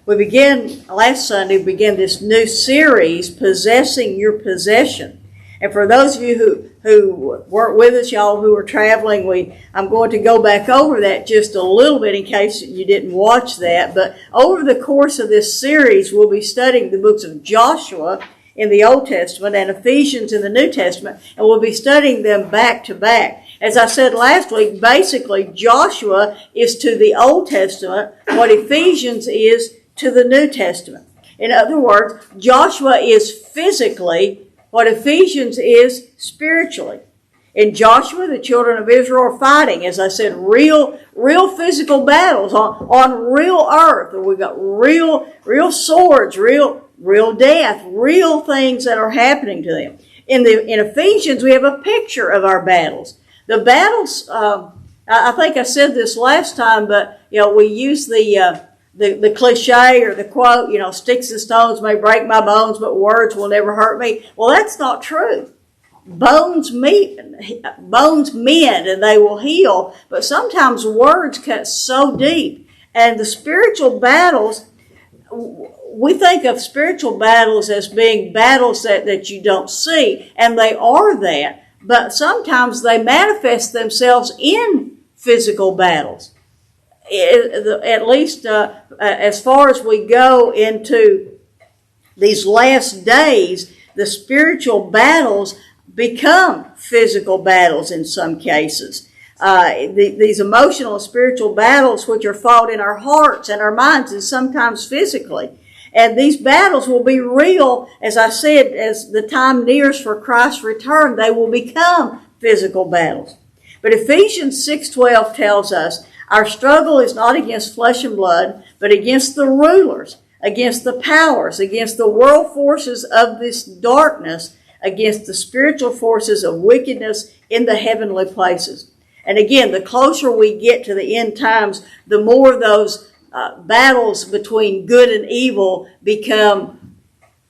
Last Sunday, we began this new series, Possessing Your Possession. And for those of you who weren't with us, y'all who were traveling, I'm going to go back over that just a little bit in case you didn't watch that. But over the course of this series, we'll be studying the books of Joshua in the Old Testament and Ephesians in the New Testament, and we'll be studying them back to back. As I said last week, basically Joshua is to the Old Testament what Ephesians is to the New Testament. In other words, Joshua is physically what Ephesians is spiritually. In Joshua, the children of Israel are fighting, as I said, real physical battles on real earth. We've got real swords, real death, real things that are happening to them. In Ephesians, we have a picture of our battles. The battles, I think I said this last time, but we use the cliche or the quote, sticks and stones may break my bones, but words will never hurt me. Well, that's not true. Bones mend and they will heal, but sometimes words cut so deep. And the spiritual battles, we think of spiritual battles as being battles that you don't see, and they are that, but sometimes they manifest themselves in physical battles. At least as far as we go into these last days, the spiritual battles become physical battles in some cases. These emotional and spiritual battles which are fought in our hearts and our minds and sometimes physically. And these battles will be real, as I said, as the time nears for Christ's return, they will become physical battles. But Ephesians 6:12 tells us, our struggle is not against flesh and blood, but against the rulers, against the powers, against the world forces of this darkness, against the spiritual forces of wickedness in the heavenly places. And again, the closer we get to the end times, the more those battles between good and evil become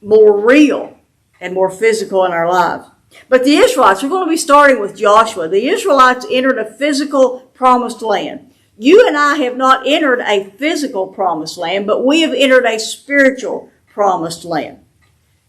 more real and more physical in our lives. But the Israelites, we're going to be starting with Joshua. The Israelites entered a physical promised land. You and I have not entered a physical promised land, but we have entered a spiritual promised land.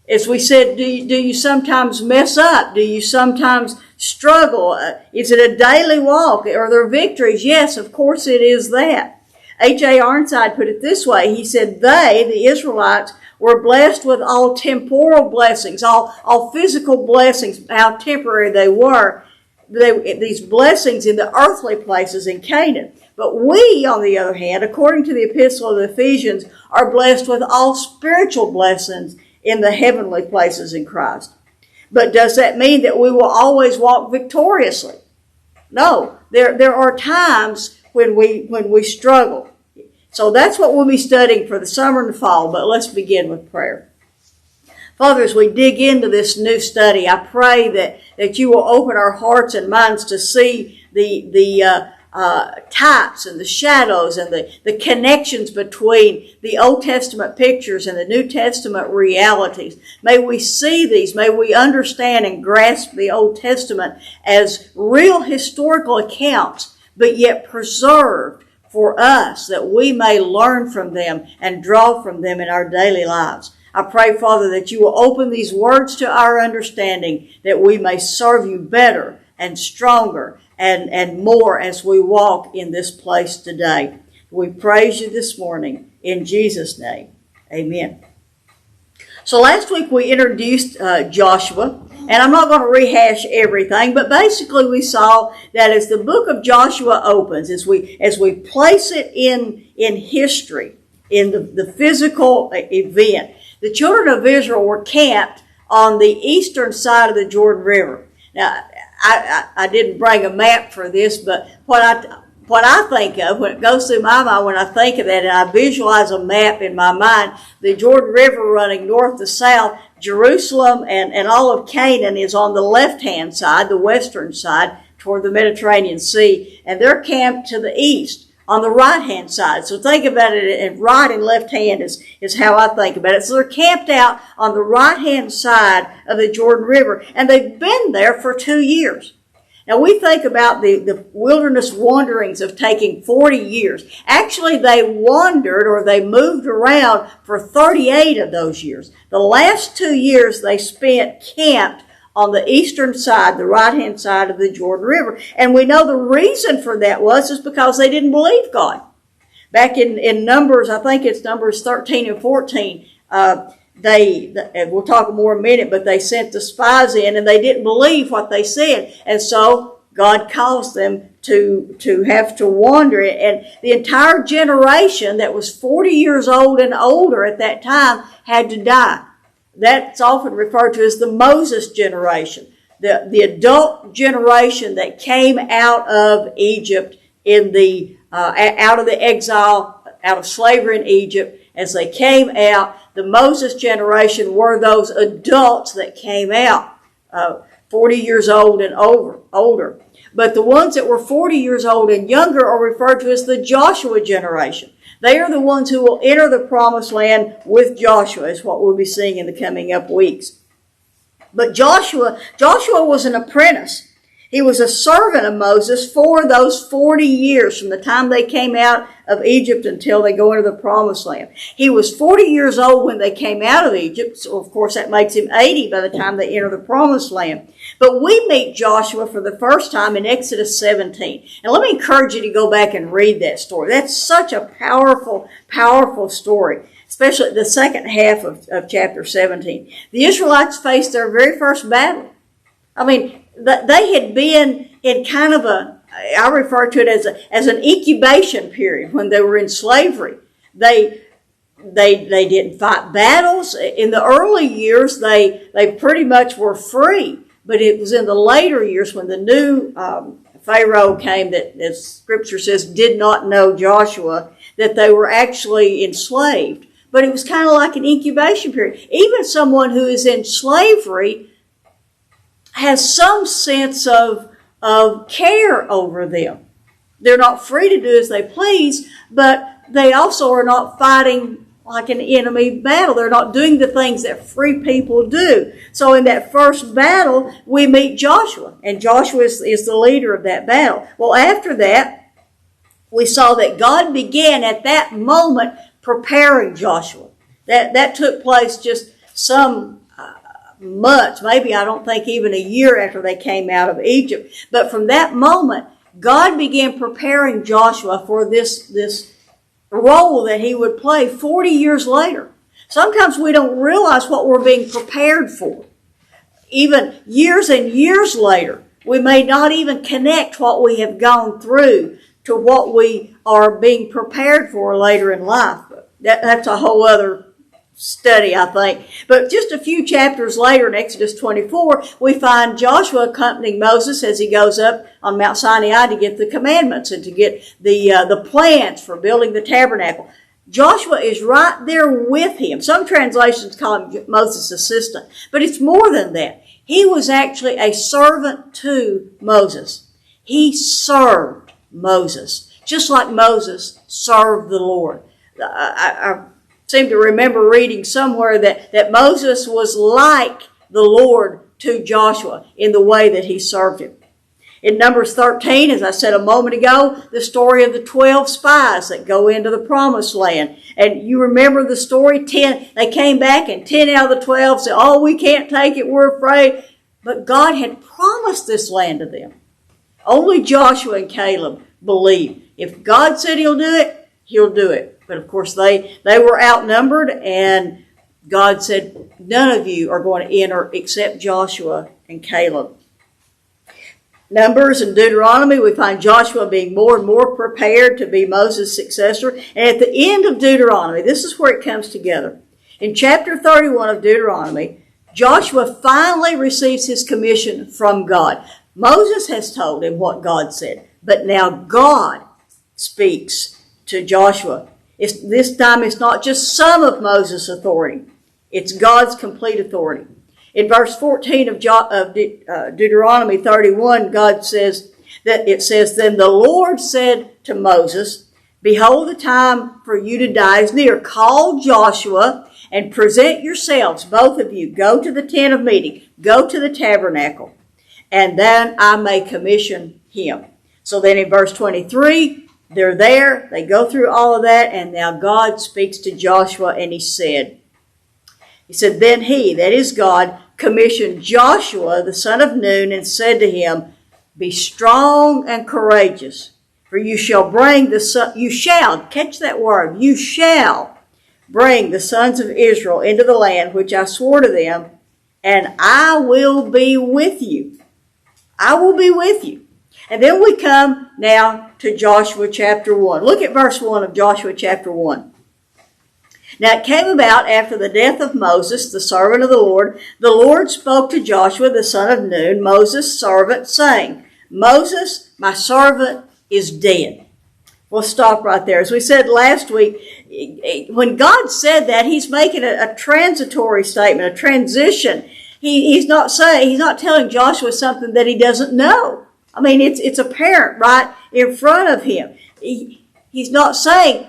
As we said, do you sometimes mess up? Do you sometimes struggle? Is it a daily walk? Are there victories? Yes, of course it is that. H.A. Ironside put it this way. He said, the Israelites, were blessed with all temporal blessings, all physical blessings, how temporary they were. These blessings in the earthly places in Canaan. But we, on the other hand, according to the epistle of the Ephesians, are blessed with all spiritual blessings in the heavenly places in Christ. But does that mean that we will always walk victoriously? No. There are times when we struggle. So that's what we'll be studying for the summer and the fall, but let's begin with prayer. Father, as we dig into this new study, I pray that you will open our hearts and minds to see the types and the shadows and the connections between the Old Testament pictures and the New Testament realities. May we see these. May we understand and grasp the Old Testament as real historical accounts, but yet preserved for us, that we may learn from them and draw from them in our daily lives. I pray, Father, that you will open these words to our understanding, that we may serve you better and stronger and more as we walk in this place today. We praise you this morning in Jesus' name. Amen. So last week we introduced Joshua, and I'm not going to rehash everything, but basically we saw that as the book of Joshua opens, as we place it in history, in the physical event, the children of Israel were camped on the eastern side of the Jordan River. Now, I didn't bring a map for this, but what I think of when it goes through my mind, when I think of that and I visualize a map in my mind, the Jordan River running north to south, Jerusalem and all of Canaan is on the left-hand side, the western side, toward the Mediterranean Sea, and they're camped to the east on the right-hand side. So think about it, and right and left hand is how I think about it. So they're camped out on the right-hand side of the Jordan River, and they've been there for 2 years. Now we think about the wilderness wanderings of taking 40 years. Actually, they wandered or they moved around for 38 of those years. The last 2 years they spent camped on the eastern side, the right-hand side of the Jordan River. And we know the reason for that is because they didn't believe God. Back in Numbers, I think it's Numbers 13 and 14, we'll talk more in a minute, but they sent the spies in and they didn't believe what they said. And so God caused them to have to wander. And the entire generation that was 40 years old and older at that time had to die. That's often referred to as the Moses generation, the adult generation that came out of Egypt out of the exile, out of slavery in Egypt. As they came out, the Moses generation were those adults that came out, 40 years old and older. But the ones that were 40 years old and younger are referred to as the Joshua generation. They are the ones who will enter the promised land with Joshua, is what we'll be seeing in the coming up weeks. But Joshua was an apprentice. He was a servant of Moses for those 40 years from the time they came out of Egypt until they go into the promised land. He was 40 years old when they came out of Egypt, so of course that makes him 80 by the time they enter the promised land. But we meet Joshua for the first time in Exodus 17. And let me encourage you to go back and read that story. That's such a powerful, powerful story, especially the second half of chapter 17. The Israelites faced their very first battle. I mean, they had been in kind of I refer to it as an incubation period when they were in slavery. They didn't fight battles. In the early years, they pretty much were free. But it was in the later years when the new Pharaoh came that, as Scripture says, did not know Joshua, that they were actually enslaved. But it was kind of like an incubation period. Even someone who is in slavery has some sense of care over them. They're not free to do as they please, but they also are not fighting like an enemy battle. They're not doing the things that free people do. So in that first battle, we meet Joshua, and Joshua is the leader of that battle. Well, after that, we saw that God began at that moment preparing Joshua. That took place just some months, maybe I don't think even a year after they came out of Egypt. But from that moment, God began preparing Joshua for this role that he would play 40 years later. Sometimes we don't realize what we're being prepared for. Even years and years later, we may not even connect what we have gone through to what we are being prepared for later in life. That's a whole other study, I think. But just a few chapters later in Exodus 24, we find Joshua accompanying Moses as he goes up on Mount Sinai to get the commandments and to get the plans for building the tabernacle. Joshua is right there with him. Some translations call him Moses' assistant, but it's more than that. He was actually a servant to Moses. He served Moses, just like Moses served the Lord. I seem to remember reading somewhere that Moses was like the Lord to Joshua in the way that he served him. In Numbers 13, as I said a moment ago, the story of the 12 spies that go into the promised land. And you remember the story, 10, they came back and 10 out of the 12 said, "Oh, we can't take it, we're afraid." But God had promised this land to them. Only Joshua and Caleb believed. If God said he'll do it, he'll do it. But of course they were outnumbered, and God said, none of you are going to enter except Joshua and Caleb. Numbers and Deuteronomy, we find Joshua being more and more prepared to be Moses' successor. And at the end of Deuteronomy, this is where it comes together. In chapter 31 of Deuteronomy, Joshua finally receives his commission from God. Moses has told him what God said, but now God speaks to Joshua. This time it's not just some of Moses' authority. It's God's complete authority. In verse 14 of Deuteronomy 31, God says, "Then the Lord said to Moses, Behold, the time for you to die is near. Call Joshua and present yourselves, both of you. Go to the tent of meeting. Go to the tabernacle. and then I may commission him. So then in verse 23, they're there, they go through all of that, and now God speaks to Joshua, and he said, then he, that is God, commissioned Joshua, the son of Nun, and said to him, be strong and courageous, for you shall bring you shall, catch that word, you shall bring the sons of Israel into the land which I swore to them, and I will be with you. I will be with you. And then we come now to Joshua chapter 1. Look at verse 1 of Joshua chapter 1. Now it came about after the death of Moses, the servant of the Lord spoke to Joshua, the son of Nun, Moses' servant, saying, Moses, my servant, is dead. We'll stop right there. As we said last week, when God said that, he's making a transitory statement, a transition. He's not telling Joshua something that he doesn't know. I mean, it's apparent right in front of him. He's not saying,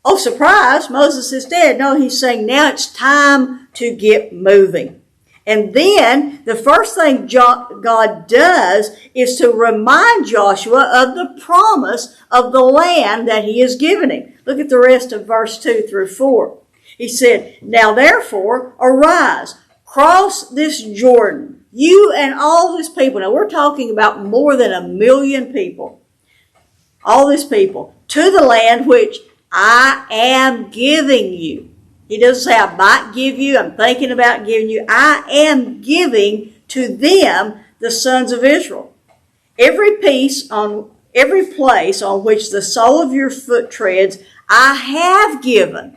oh, surprise, Moses is dead. No, he's saying now it's time to get moving. And then the first thing God does is to remind Joshua of the promise of the land that he has given him. Look at the rest of verse 2 through 4. He said, now therefore arise, cross this Jordan, you and all this people. Now we're talking about more than 1 million people. All this people, to the land which I am giving you. He doesn't say, I might give you, I'm thinking about giving you. I am giving to them, the sons of Israel. Every place on which the sole of your foot treads, I have given.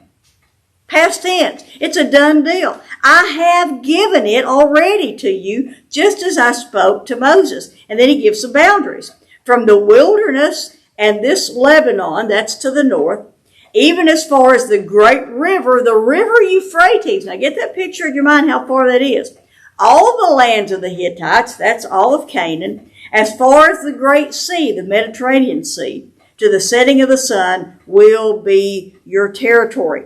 Past tense. It's a done deal. I have given it already to you, just as I spoke to Moses. And then he gives the boundaries. From the wilderness and this Lebanon, that's to the north, even as far as the great river, the river Euphrates. Now get that picture in your mind how far that is. All of the lands of the Hittites, that's all of Canaan, as far as the great sea, the Mediterranean Sea, to the setting of the sun, will be your territory.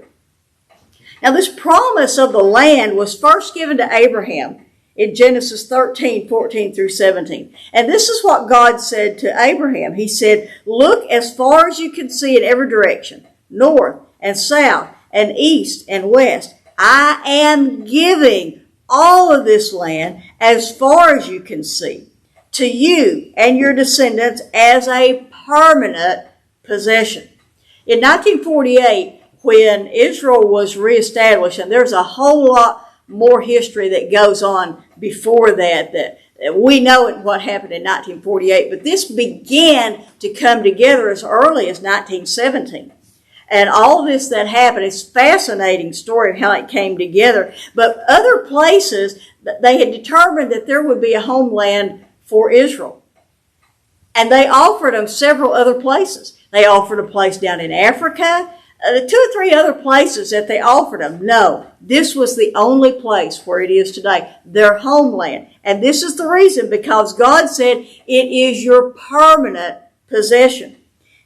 Now this promise of the land was first given to Abraham in Genesis 13, 14 through 17. And this is what God said to Abraham. He said, look as far as you can see in every direction, north and south and east and west. I am giving all of this land as far as you can see to you and your descendants as a permanent possession. In 1948, when Israel was reestablished, and there's a whole lot more history that goes on before that we know what happened in 1948, but this began to come together as early as 1917. And all this that happened is a fascinating story of how it came together. But other places, they had determined that there would be a homeland for Israel. And they offered them several other places. They offered a place down in Africa, 2 or 3 other places that they offered them. No, this was the only place where it is today, their homeland. And this is the reason, because God said it is your permanent possession.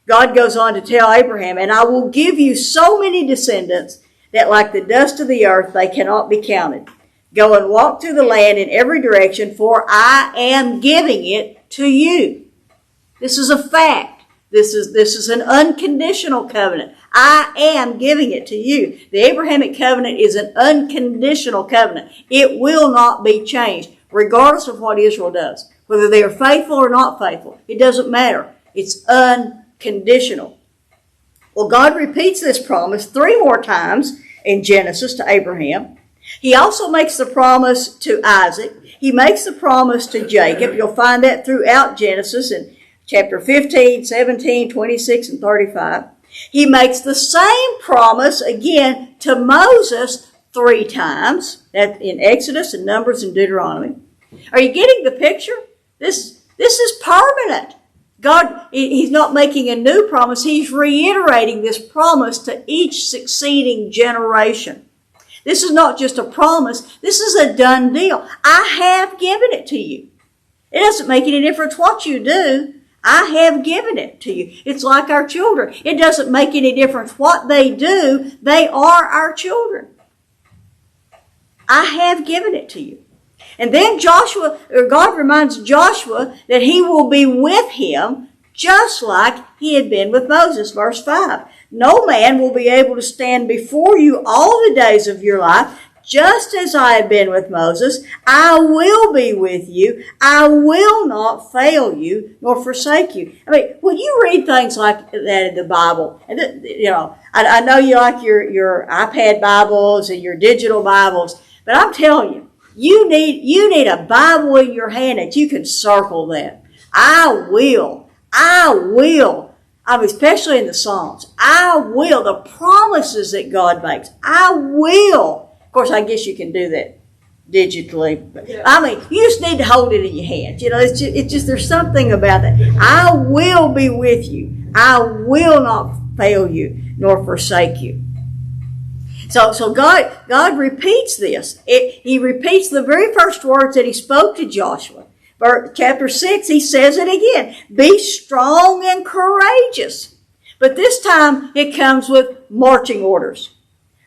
God goes on to tell Abraham, and I will give you so many descendants that like the dust of the earth, they cannot be counted. Go and walk through the land in every direction, for I am giving it to you. This is a fact. This is an unconditional covenant. I am giving it to you. The Abrahamic covenant is an unconditional covenant. It will not be changed, regardless of what Israel does. Whether they are faithful or not faithful, it doesn't matter. It's unconditional. Well, God repeats this promise 3 more times in Genesis to Abraham. He also makes the promise to Isaac. He makes the promise to Jacob. You'll find that throughout Genesis in chapter 15, 17, 26, and 35. He makes the same promise again to Moses 3 times, that in Exodus and Numbers and Deuteronomy. Are you getting the picture? This is permanent. God, he's not making a new promise. He's reiterating this promise to each succeeding generation. This is not just a promise. This is a done deal. I have given it to you. It doesn't make any difference what you do. I have given it to you. It's like our children. It doesn't make any difference what they do. They are our children. I have given it to you. And then God reminds Joshua that he will be with him just like he had been with Moses. Verse 5. No man will be able to stand before you all the days of your life. Just as I have been with Moses, I will be with you. I will not fail you nor forsake you. I mean, when you read things like that in the Bible, and I know you like your iPad Bibles and your digital Bibles, but I'm telling you, you need a Bible in your hand that you can circle that. I will. I mean, especially in the Psalms. I will. The promises that God makes. I will. Of course, I guess you can do that digitally. But, I mean, you just need to hold it in your hand. It's just there's something about that. I will be with you. I will not fail you nor forsake you. So God repeats this. He repeats the very first words that he spoke to Joshua. Chapter 6, he says it again. Be strong and courageous. But this time it comes with marching orders.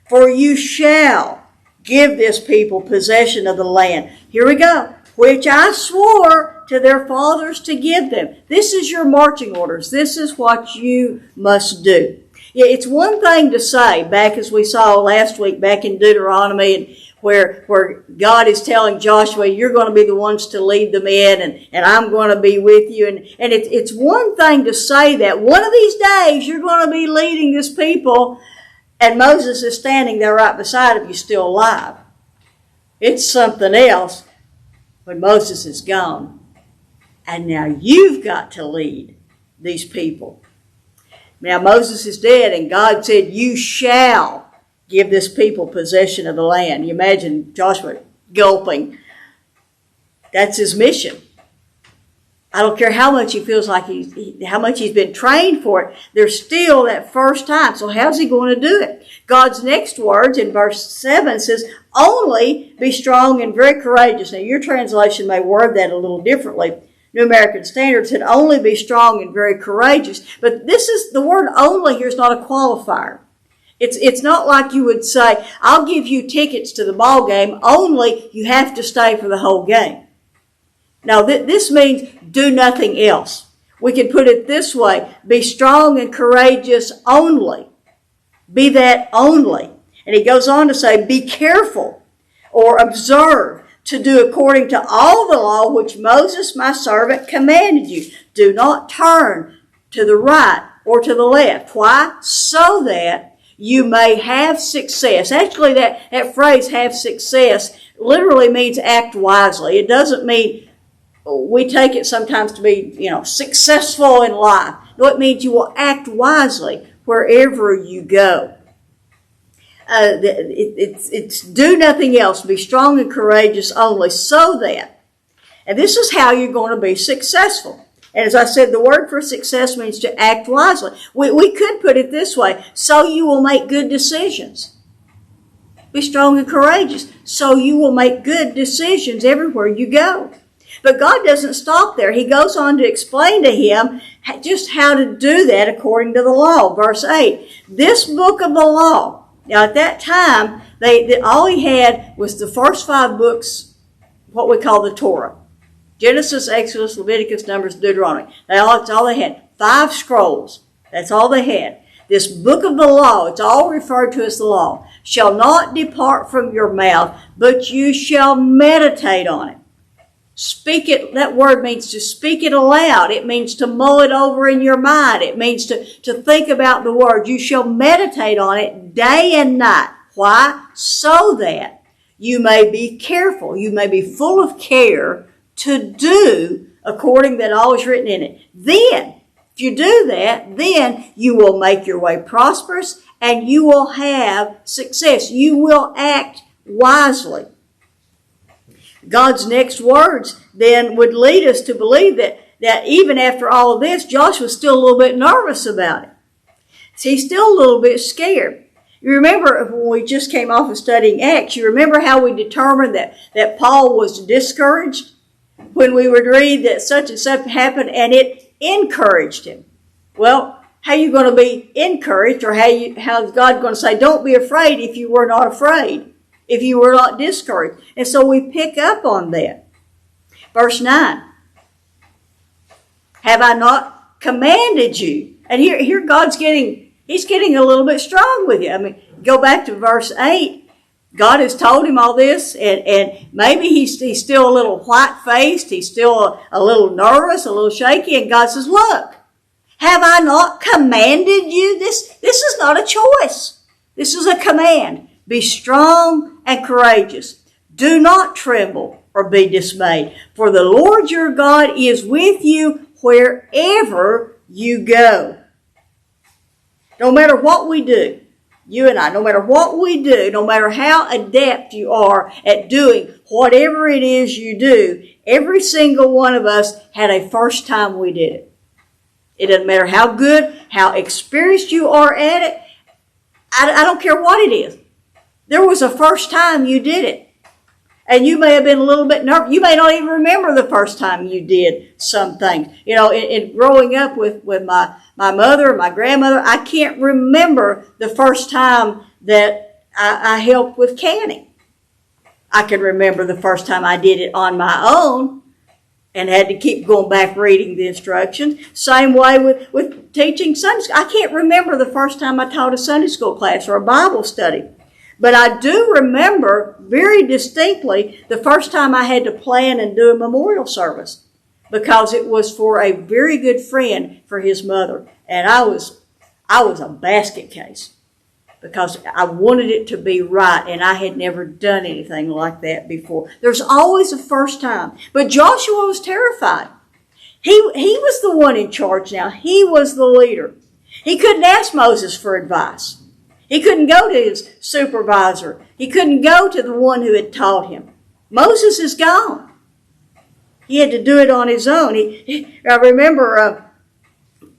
For you shall give this people possession of the land. Here we go. Which I swore to their fathers to give them. This is your marching orders. This is what you must do. Yeah, it's one thing to say, back as we saw last week, back in Deuteronomy, and where God is telling Joshua, you're going to be the ones to lead them in, and I'm going to be with you. And it's one thing to say that one of these days you're going to be leading this people, and Moses is standing there right beside of you still alive. It's something else when Moses is gone. And now you've got to lead these people. Now Moses is dead, and God said, you shall give this people possession of the land. You imagine Joshua gulping. That's his mission. I don't care how much he feels like how much he's been trained for it. There's still that first time. So how's he going to do it? God's next words in verse 7 says, only be strong and very courageous. Now your translation may word that a little differently. New American Standard said, only be strong and very courageous. But the word only here is not a qualifier. It's not like you would say, I'll give you tickets to the ball game, only you have to stay for the whole game. Now, this means do nothing else. We can put it this way, be strong and courageous only. Be that only. And he goes on to say, be careful or observe to do according to all the law which Moses, my servant, commanded you. Do not turn to the right or to the left. Why? So that you may have success. Actually, that phrase, have success, literally means act wisely. It doesn't mean, we take it sometimes to be, successful in life. No, it means you will act wisely wherever you go. It's do nothing else. Be strong and courageous only, so that. And this is how you're going to be successful. And as I said, the word for success means to act wisely. We could put it this way, so you will make good decisions. Be strong and courageous, so you will make good decisions everywhere you go. But God doesn't stop there. He goes on to explain to him just how to do that according to the law. Verse 8, this book of the law. Now at that time, all he had was the first 5 books, what we call the Torah. Genesis, Exodus, Leviticus, Numbers, Deuteronomy. That's all they had. 5 scrolls. That's all they had. This book of the law, it's all referred to as the law, shall not depart from your mouth, but you shall meditate on it. Speak it, that word means to speak it aloud. It means to mull it over in your mind. It means to think about the word. You shall meditate on it day and night. Why? So that you may be careful. You may be full of care to do according that all is written in it. Then, if you do that, then you will make your way prosperous and you will have success. You will act wisely. God's next words then would lead us to believe that even after all of this, Joshua's still a little bit nervous about it. So he's still a little bit scared. You remember when we just came off of studying Acts, you remember how we determined that Paul was discouraged when we would read that such and such happened and it encouraged him. Well, how are you going to be encouraged, or how is God going to say, don't be afraid if you were not afraid? if you were not discouraged. And so we pick up on that. Verse 9. Have I not commanded you? And here God's he's getting a little bit strong with you. I mean, go back to verse 8. God has told him all this, and maybe he's still a little white-faced. He's still a little nervous, a little shaky. And God says, look, have I not commanded you? This is not a choice. This is a command. Be strong and courageous. Do not tremble or be dismayed. For the Lord your God is with you wherever you go. No matter what we do, you and I, no matter what we do, no matter how adept you are at doing whatever it is you do, every single one of us had a first time we did it. It doesn't matter how good, how experienced you are at it. I don't care what it is. There was a first time you did it. And you may have been a little bit nervous. You may not even remember the first time you did some things. You know, in growing up with my mother, my grandmother, I can't remember the first time that I helped with canning. I can remember the first time I did it on my own and had to keep going back reading the instructions. Same way with teaching Sunday school. I can't remember the first time I taught a Sunday school class or a Bible study. But I do remember very distinctly the first time I had to plan and do a memorial service, because it was for a very good friend for his mother. And I was a basket case because I wanted it to be right, and I had never done anything like that before. There's always a first time. But Joshua was terrified. He was the one in charge now. He was the leader. He couldn't ask Moses for advice. He couldn't go to his supervisor. He couldn't go to the one who had taught him. Moses is gone. He had to do it on his own. I remember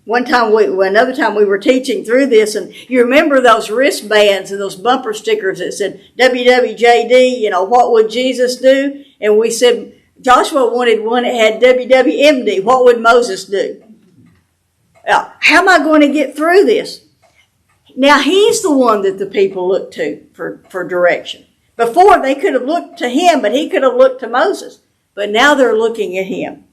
another time we were teaching through this, and you remember those wristbands and those bumper stickers that said WWJD, you know, what would Jesus do? And we said Joshua wanted one that had WWMD. What would Moses do? How am I going to get through this? Now, he's the one that the people look to for direction. Before, they could have looked to him, but he could have looked to Moses. But now they're looking at him.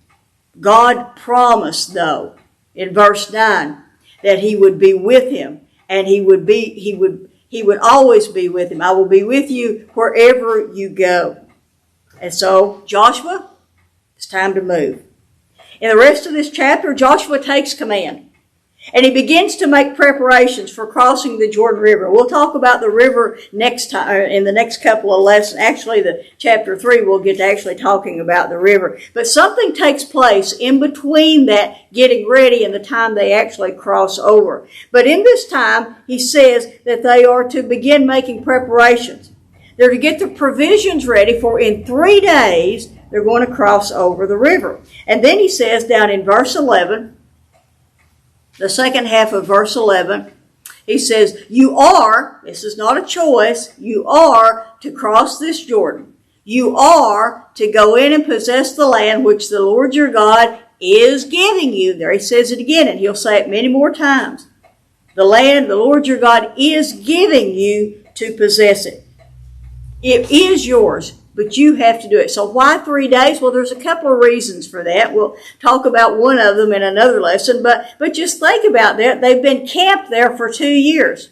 God promised, though, in verse 9, that he would be with him, and he would always be with him. I will be with you wherever you go. And so, Joshua, it's time to move. In the rest of this chapter, Joshua takes command. And he begins to make preparations for crossing the Jordan River. We'll talk about the river next time, in the next couple of lessons. Actually, the chapter 3, we'll get to actually talking about the river. But something takes place in between that getting ready and the time they actually cross over. But in this time, he says that they are to begin making preparations. They're to get the provisions ready, for in 3 days, they're going to cross over the river. And then he says down in verse 11, the second half of verse 11, he says, you are, this is not a choice, you are to cross this Jordan. You are to go in and possess the land which the Lord your God is giving you. There he says it again, and he'll say it many more times. The land the Lord your God is giving you to possess it. It is yours, but you have to do it. So why 3 days? Well, there's a couple of reasons for that. We'll talk about one of them in another lesson, but just think about that. They've been camped there for 2 years.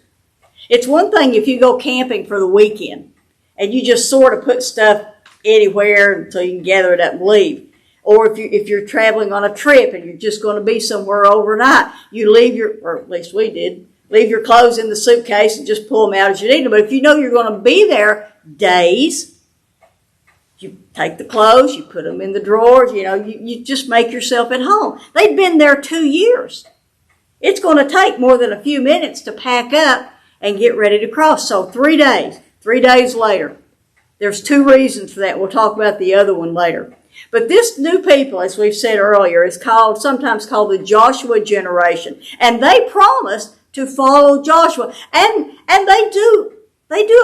It's one thing if you go camping for the weekend and you just sort of put stuff anywhere until you can gather it up and leave. Or if you're traveling on a trip and you're just going to be somewhere overnight, you leave or at least we did, leave your clothes in the suitcase and just pull them out as you need them. But if you know you're going to be there days, you take the clothes, you put them in the drawers, you just make yourself at home. They'd been there 2 years. It's going to take more than a few minutes to pack up and get ready to cross. So 3 days, 3 days later. There's 2 reasons for that. We'll talk about the other one later. But this new people, as we've said earlier, is sometimes called the Joshua generation. And they promised to follow Joshua. And they do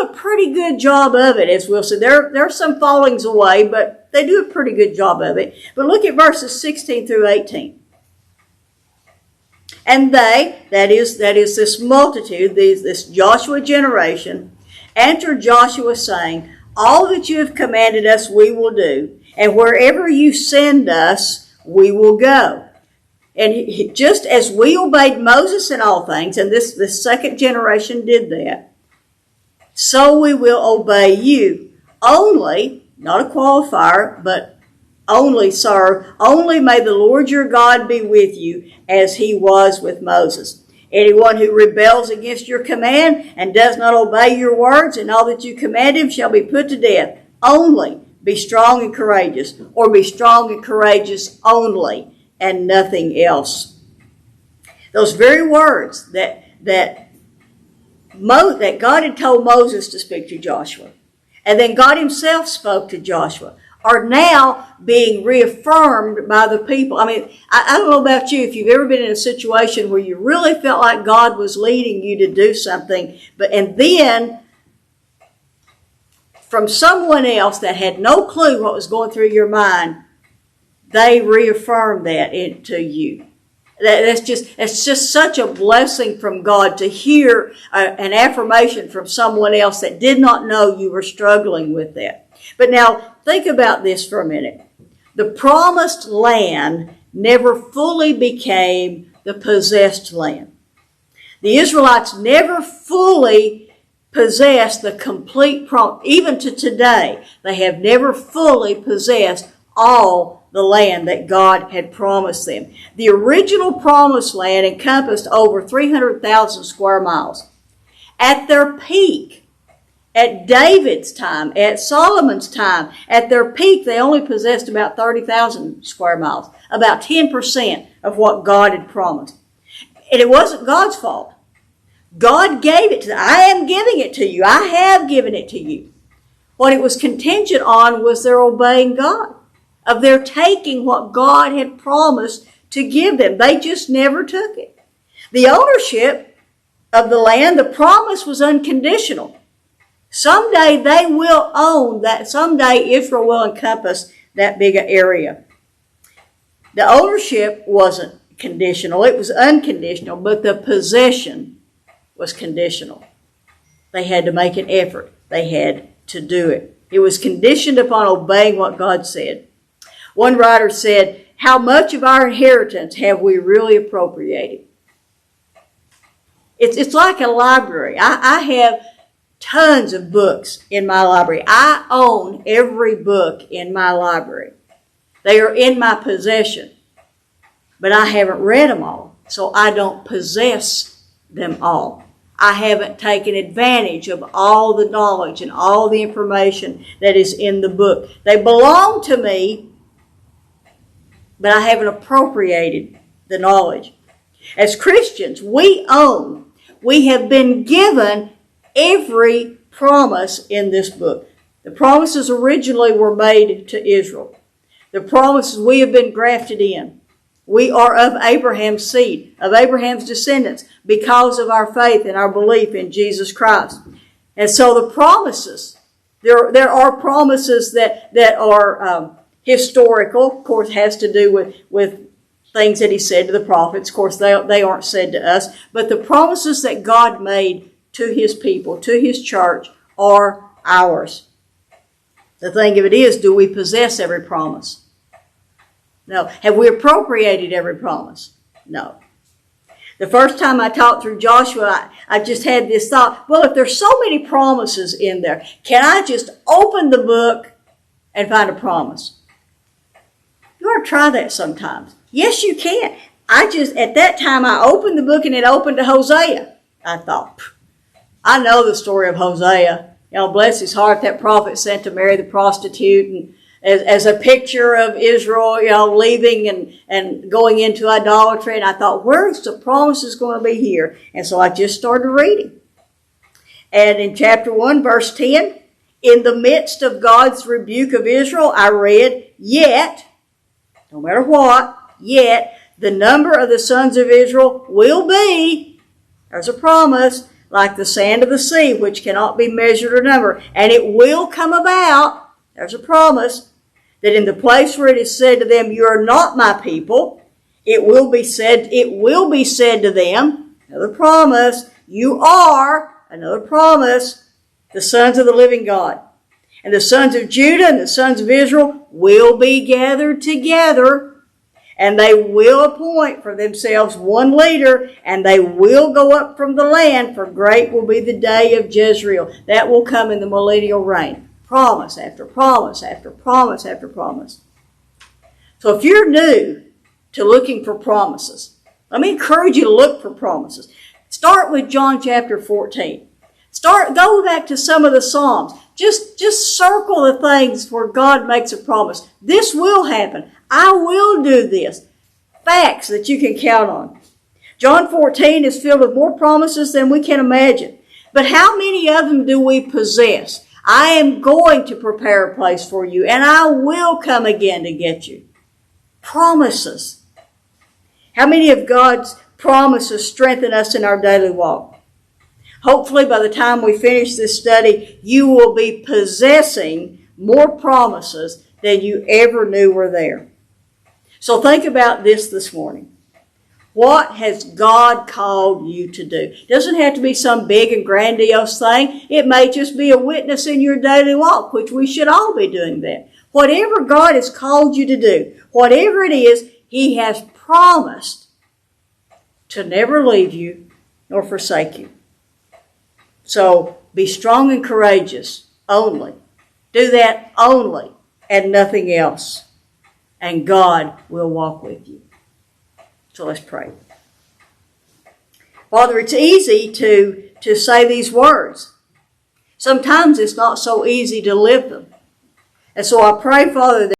a pretty good job of it, as we'll see. There are some fallings away, but they do a pretty good job of it. But look at verses 16 through 18. And they, that is this multitude, this Joshua generation, answered Joshua, saying, all that you have commanded us we will do, and wherever you send us we will go. And just as we obeyed Moses in all things, and this second generation did that, so we will obey you. Only, not a qualifier, but only, sir, only may the Lord your God be with you as he was with Moses. Anyone who rebels against your command and does not obey your words and all that you command him shall be put to death. Only be strong and courageous, or be strong and courageous only, and nothing else. Those very words that God had told Moses to speak to Joshua, and then God himself spoke to Joshua, are now being reaffirmed by the people. I mean, I don't know about you, if you've ever been in a situation where you really felt like God was leading you to do something, and then from someone else that had no clue what was going through your mind, they reaffirmed that to you. It's just such a blessing from God to hear an affirmation from someone else that did not know you were struggling with that. But now, think about this for a minute. The promised land never fully became the possessed land. The Israelites never fully possessed the complete promise. Even to today, they have never fully possessed all the land that God had promised them. The original promised land encompassed over 300,000 square miles. At their peak, at David's time, at Solomon's time, at their peak, they only possessed about 30,000 square miles, about 10% of what God had promised. And it wasn't God's fault. God gave it to them. I am giving it to you. I have given it to you. What it was contingent on was their obeying God, of their taking what God had promised to give them. They just never took it. The ownership of the land, the promise was unconditional. Someday they will own that. Someday Israel will encompass that big area. The ownership wasn't conditional. It was unconditional, but the possession was conditional. They had to make an effort. They had to do it. It was conditioned upon obeying what God said. One writer said, how much of our inheritance have we really appropriated? It's like a library. I have tons of books in my library. I own every book in my library. They are in my possession, but I haven't read them all, so I don't possess them all. I haven't taken advantage of all the knowledge and all the information that is in the book. They belong to me, but I haven't appropriated the knowledge. As Christians, we have been given every promise in this book. The promises originally were made to Israel. The promises we have been grafted in. We are of Abraham's seed, of Abraham's descendants, because of our faith and our belief in Jesus Christ. And so the promises, there are promises that are historical, of course, has to do with things that he said to the prophets. Of course, they aren't said to us. But the promises that God made to his people, to his church, are ours. The thing of it is, do we possess every promise? No. Have we appropriated every promise? No. The first time I talked through Joshua, I just had this thought, well, if there's so many promises in there, can I just open the book and find a promise? You ought to try that sometimes. Yes, you can. At that time, I opened the book and it opened to Hosea. I thought, I know the story of Hosea. Bless his heart, that prophet sent to marry the prostitute, and as a picture of Israel, leaving and going into idolatry. And I thought, where's the promises going to be here? And so I just started reading. And in chapter 1, verse 10, in the midst of God's rebuke of Israel, I read, yet, no matter what, yet the number of the sons of Israel will be, there's a promise, like the sand of the sea, which cannot be measured or numbered. And it will come about, there's a promise, that in the place where it is said to them, you are not my people, it will be said to them, another promise, you are, another promise, the sons of the living God. And the sons of Judah and the sons of Israel will be gathered together, and they will appoint for themselves one leader, and they will go up from the land, for great will be the day of Jezreel. That will come in the millennial reign. Promise after promise after promise after promise. So if you're new to looking for promises, let me encourage you to look for promises. Start with John chapter 14. Go back to some of the Psalms. Just circle the things where God makes a promise. This will happen. I will do this. Facts that you can count on. John 14 is filled with more promises than we can imagine. But how many of them do we possess? I am going to prepare a place for you, and I will come again to get you. Promises. How many of God's promises strengthen us in our daily walk? Hopefully, by the time we finish this study, you will be possessing more promises than you ever knew were there. So think about this morning. What has God called you to do? It doesn't have to be some big and grandiose thing. It may just be a witness in your daily walk, which we should all be doing that. Whatever God has called you to do, whatever it is, He has promised to never leave you nor forsake you. So be strong and courageous only. Do that only and nothing else. And God will walk with you. So let's pray. Father, it's easy to say these words. Sometimes it's not so easy to live them. And so I pray, Father, that